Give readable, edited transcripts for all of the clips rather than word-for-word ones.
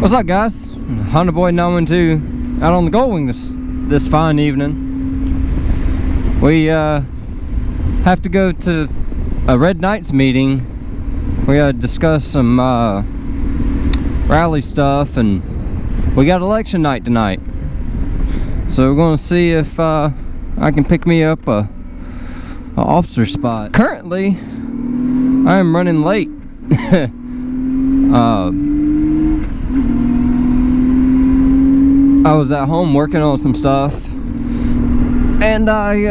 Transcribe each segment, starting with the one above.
What's up, guys? Honda Boy 912 out on the Goldwing this fine evening. We have to go to a Red Knights meeting. We gotta discuss some rally stuff, and we got election night tonight. So we're gonna see if I can pick me up a officer spot. Currently, I am running late. I was at home working on some stuff, and I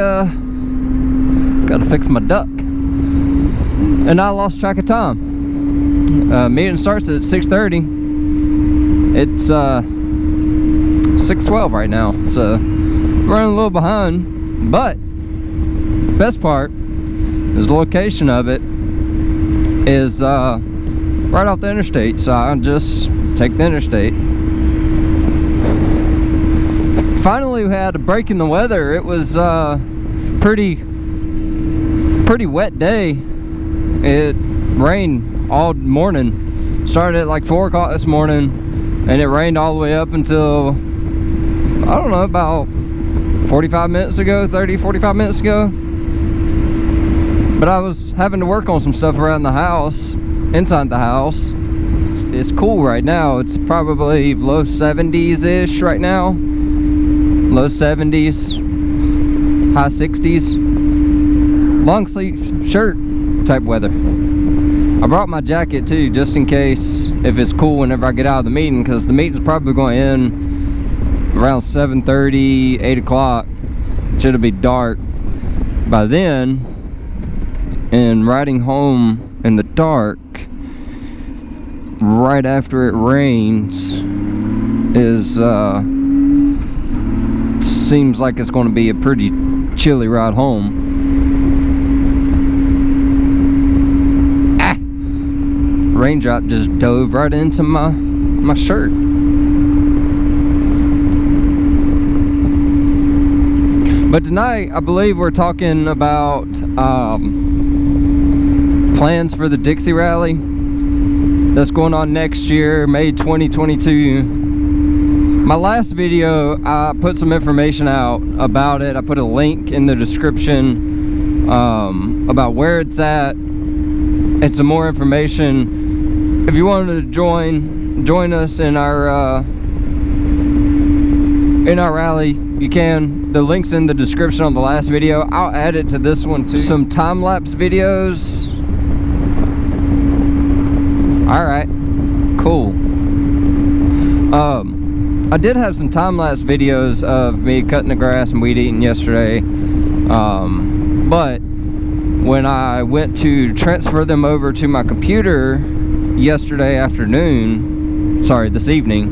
gotta fix my duck, and I lost track of time. Meeting starts at 6:30. It's 6:12 right now, so I'm running a little behind, but best part is the location of it is right off the interstate, so I just take the interstate. Finally, we had a break in the weather. It was pretty wet day. It rained all morning. Started at like 4 o'clock this morning, and it rained all the way up until, I don't know, about 45 minutes ago, 45 minutes ago. But I was having to work on some stuff around the house, inside the house. It's cool right now. It's probably low 70s-ish right now. Low 70s, high 60s, long sleeve shirt type weather. I brought my jacket too, just in case, if it's cool whenever I get out of the meeting, because the meeting's probably going to end around 7:30, 8 o'clock. Should be dark by then, and riding home in the dark right after it rains is seems like it's going to be a pretty chilly ride home. Raindrop just dove right into my shirt. But tonight, I believe we're talking about plans for the Dixie Rally that's going on next year, May 2022. My last video, I put some information out about it. I put a link in the description about where it's at and some more information. If you wanted to join us in our rally, you can. The link's in the description on the last video. I'll add it to this one too. Some time-lapse videos. All right, cool. I did have some time-lapse videos of me cutting the grass and weed eating yesterday, but when I went to transfer them over to my computer yesterday afternoon, this evening,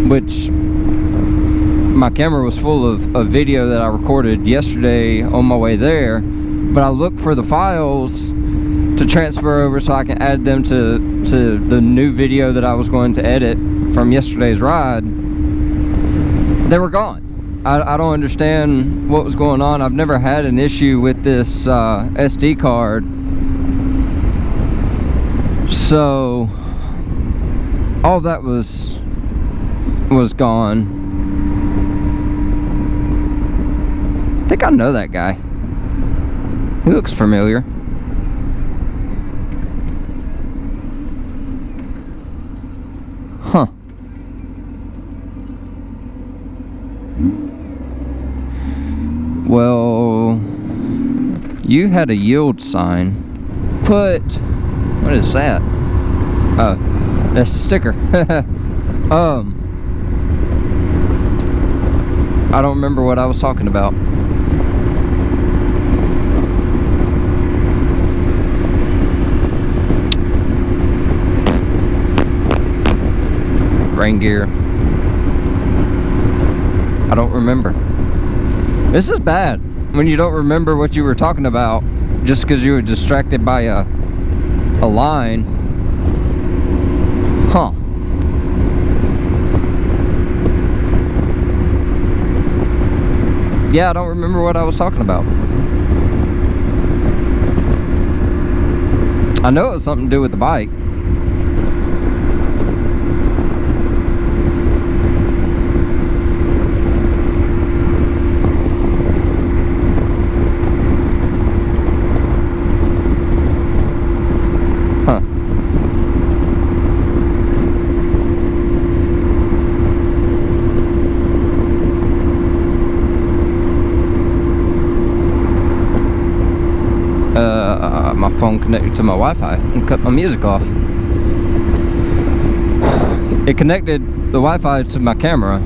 which my camera was full of video that I recorded yesterday on my way there, but I looked for the files to transfer over so I can add them to the new video that I was going to edit from yesterday's ride. They were gone. I don't understand what was going on. I've never had an issue with this SD card. So all that was gone. I think I know that guy. He looks familiar. Huh. Well, you had a yield sign. What is that? Oh, that's a sticker. I don't remember what I was talking about. Rain gear. I don't remember. This is bad when you don't remember what you were talking about just because you were distracted by a line. Huh. Yeah, I don't remember what I was talking about. I know it was something to do with the bike. my phone connected to my Wi-Fi and cut my music off. It connected the Wi-Fi to my camera,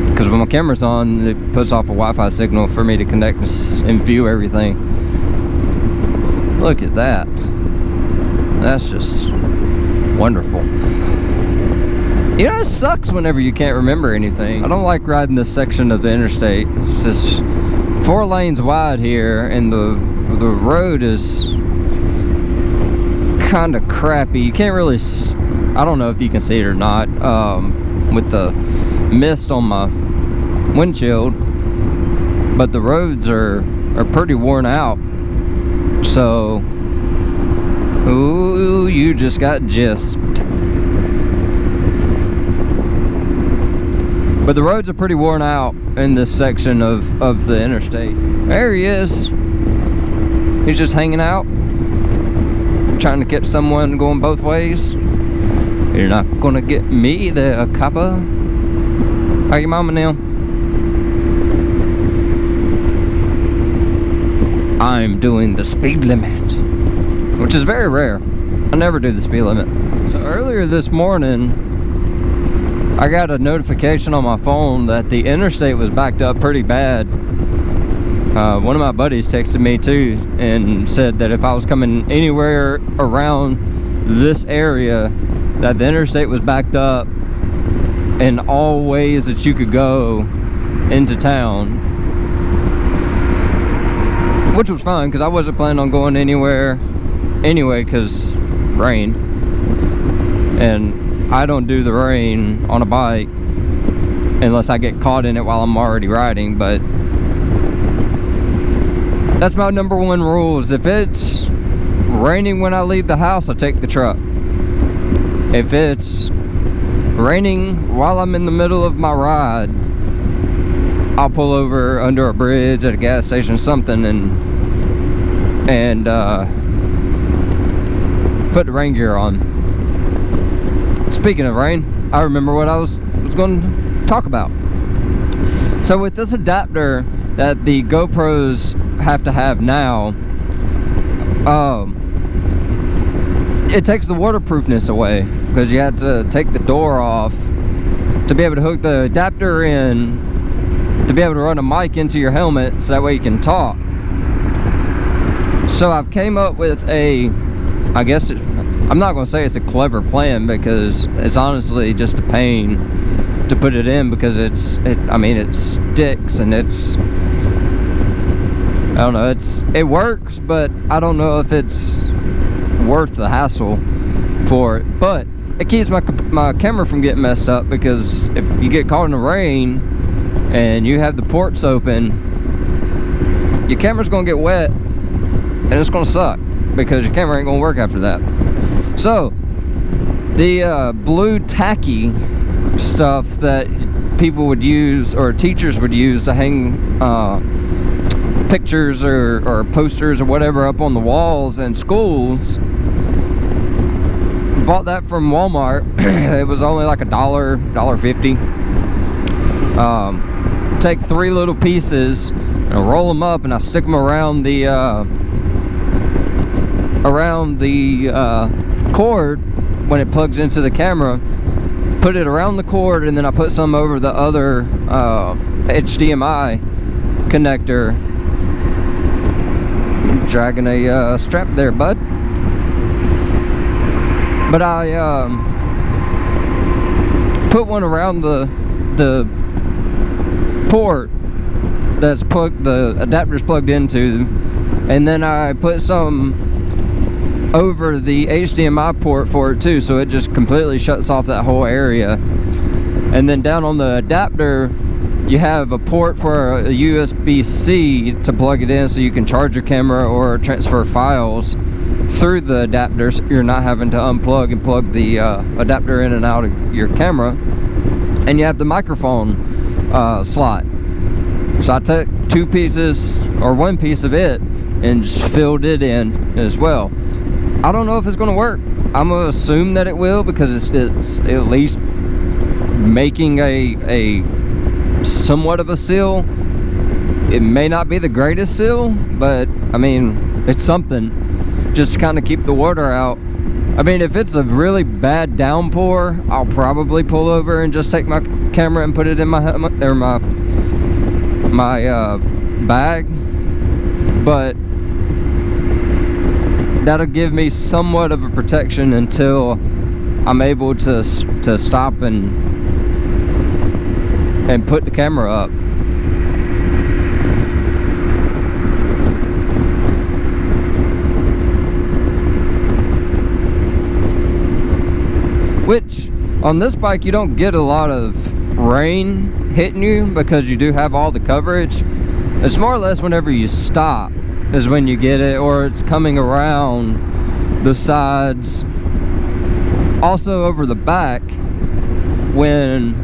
because when my camera's on, it puts off a Wi-Fi signal for me to connect and view everything. Look at that. That's just wonderful. You know, it sucks whenever you can't remember anything. I don't like riding this section of the interstate. It's just 4 lanes wide here, and the road is kind of crappy. You can't really, I don't know if you can see it or not, with the mist on my windshield, but the roads are pretty worn out. So, ooh, you just got gypped. But the roads are pretty worn out in this section of the interstate. There he is. He's just hanging out, trying to catch someone going both ways. You're not gonna get me there, copper. How your mama now? I'm doing the speed limit, which is very rare. I never do the speed limit. So earlier this morning, I got a notification on my phone that the interstate was backed up pretty bad. One of my buddies texted me too and said that if I was coming anywhere around this area, that the interstate was backed up in all ways that you could go into town. Which was fine, because I wasn't planning on going anywhere anyway, because rain. And I don't do the rain on a bike unless I get caught in it while I'm already riding. But that's my #1 rule, is if it's raining when I leave the house, I take the truck. If it's raining while I'm in the middle of my ride, I'll pull over under a bridge at a gas station or something and put the rain gear on. Speaking of rain, I remember what I was going to talk about. So with this adapter that the GoPros have to have now, it takes the waterproofness away, because you have to take the door off to be able to hook the adapter in, to be able to run a mic into your helmet, so that way you can talk. So I've came up with a, I guess I'm not going to say it's a clever plan, because it's honestly just a pain to put it in, because it sticks, and I don't know, it works, but I don't know if it's worth the hassle for it. But it keeps my camera from getting messed up, because if you get caught in the rain and you have the ports open, your camera's gonna get wet and it's gonna suck, because your camera ain't gonna work after that. So the blue tacky stuff that people would use, or teachers would use, to hang pictures or posters or whatever up on the walls in schools, bought that from Walmart. It was only like $1.50. Take 3 little pieces and I roll them up, and I stick them around the cord when it plugs into the camera. Put it around the cord, and then I put some over the other HDMI connector. You're dragging a strap there, bud. But I put one around the port that's the adapter's plugged into, and then I put some over the HDMI port for it too, so it just completely shuts off that whole area. And then down on the adapter, you have a port for a USB-C to plug it in, so you can charge your camera or transfer files through the adapter, so you're not having to unplug and plug the adapter in and out of your camera. And you have the microphone slot. So I took 2 pieces, or 1 piece of it, and just filled it in as well. I don't know if it's going to work. I'm going to assume that it will, because it's at least making a somewhat of a seal. It may not be the greatest seal, but I mean, it's something, just to kind of keep the water out. I mean, if it's a really bad downpour, I'll probably pull over and just take my camera and put it in my helmet or my bag, but that'll give me somewhat of a protection until I'm able to stop and put the camera up. Which, on this bike, you don't get a lot of rain hitting you because you do have all the coverage. It's more or less whenever you stop is when you get it, or it's coming around the sides. Also over the back, when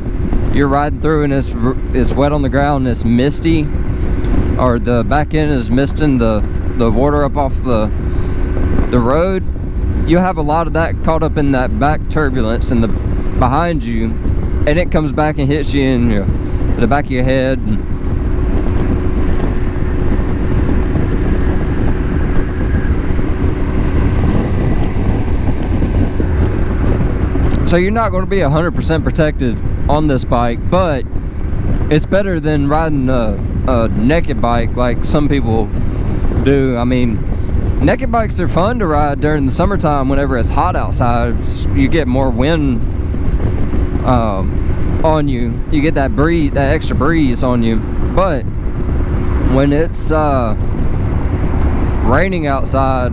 you're riding through and it's wet on the ground and it's misty, or the back end is misting the water up off the road, you have a lot of that caught up in that back turbulence and the behind you, and it comes back and hits you in the back of your head. So you're not going to be 100% protected on this bike, but it's better than riding a naked bike like some people do. I mean, naked bikes are fun to ride during the summertime whenever it's hot outside. You get more wind on you. You get that breeze, that extra breeze on you. But when it's raining outside,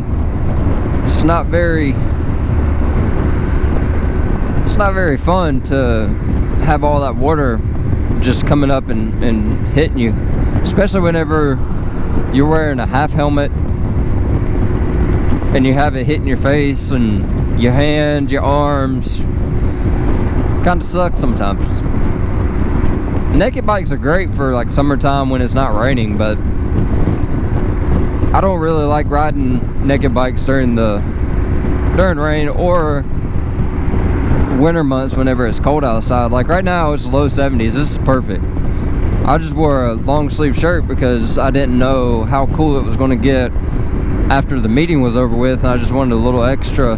it's not very fun to have all that water just coming up and hitting you, especially whenever you're wearing a half helmet and you have it hitting your face and your hands, your arms. Kind of sucks sometimes. Naked bikes are great for like summertime when it's not raining, but I don't really like riding naked bikes during rain or winter months whenever it's cold outside. Like right now it's low 70s. This is perfect. I just wore a long sleeve shirt because I didn't know how cool it was going to get after the meeting was over with, and I just wanted a little extra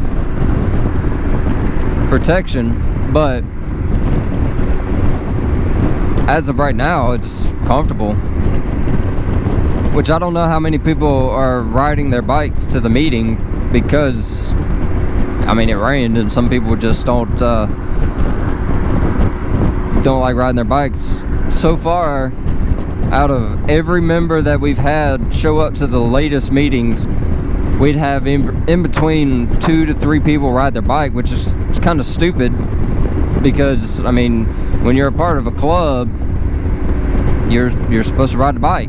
protection. But as of right now, it's comfortable, which I don't know how many people are riding their bikes to the meeting, because I mean, it rained and some people just don't like riding their bikes. So far, out of every member that we've had show up to the latest meetings, we'd have in between 2 to 3 people ride their bike, which is kind of stupid, because I mean, when you're a part of a club, you're supposed to ride the bike.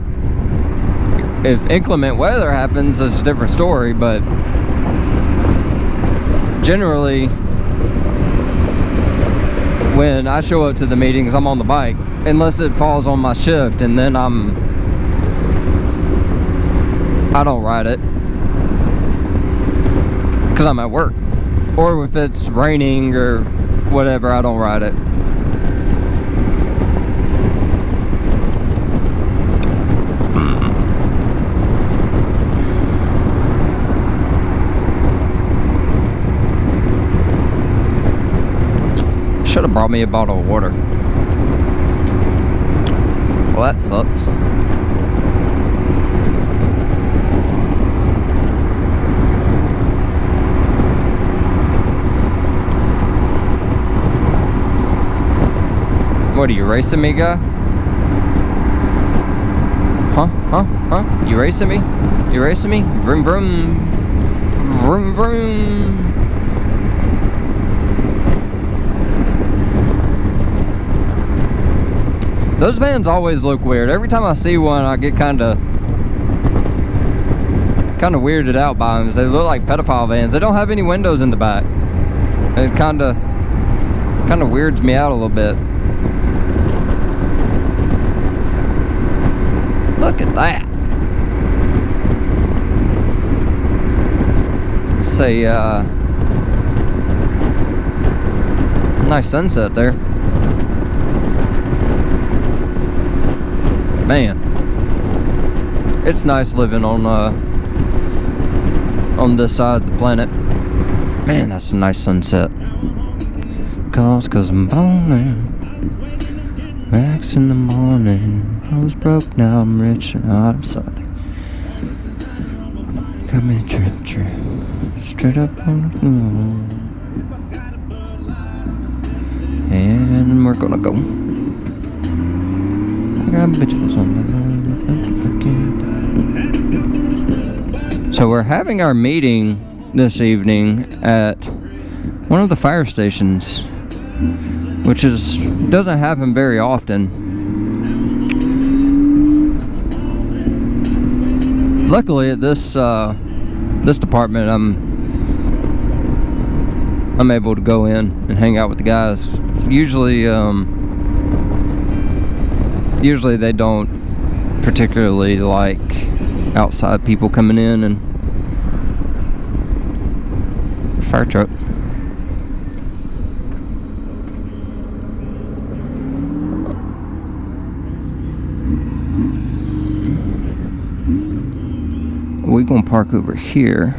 If inclement weather happens, it's a different story, but generally when I show up to the meetings, I'm on the bike, unless it falls on my shift, and then I don't ride it because I'm at work, or if it's raining or whatever, I don't ride it. Should have brought me a bottle of water. Well, that sucks. What, are you racing me, guy? Huh? You racing me? You racing me? Vroom, vroom. Vroom, vroom. Those vans always look weird. Every time I see one, I get kind of weirded out by them. They look like pedophile vans. They don't have any windows in the back. It kind of weirds me out a little bit. Look at that. It's a nice sunset there. Man, it's nice living on on this side of the planet. Man, that's a nice sunset. Cause I'm ballin'. Racks in the morning. I was broke, now I'm rich and out of sight. Got me a trip. Straight up on the moon. And we're gonna go. I got bitches on my mind, don't forget. So we're having our meeting this evening at one of the fire stations, which doesn't happen very often. Luckily at this department, I'm able to go in and hang out with the guys. Usually they don't particularly like outside people coming in. And fire truck. We're gonna park over here.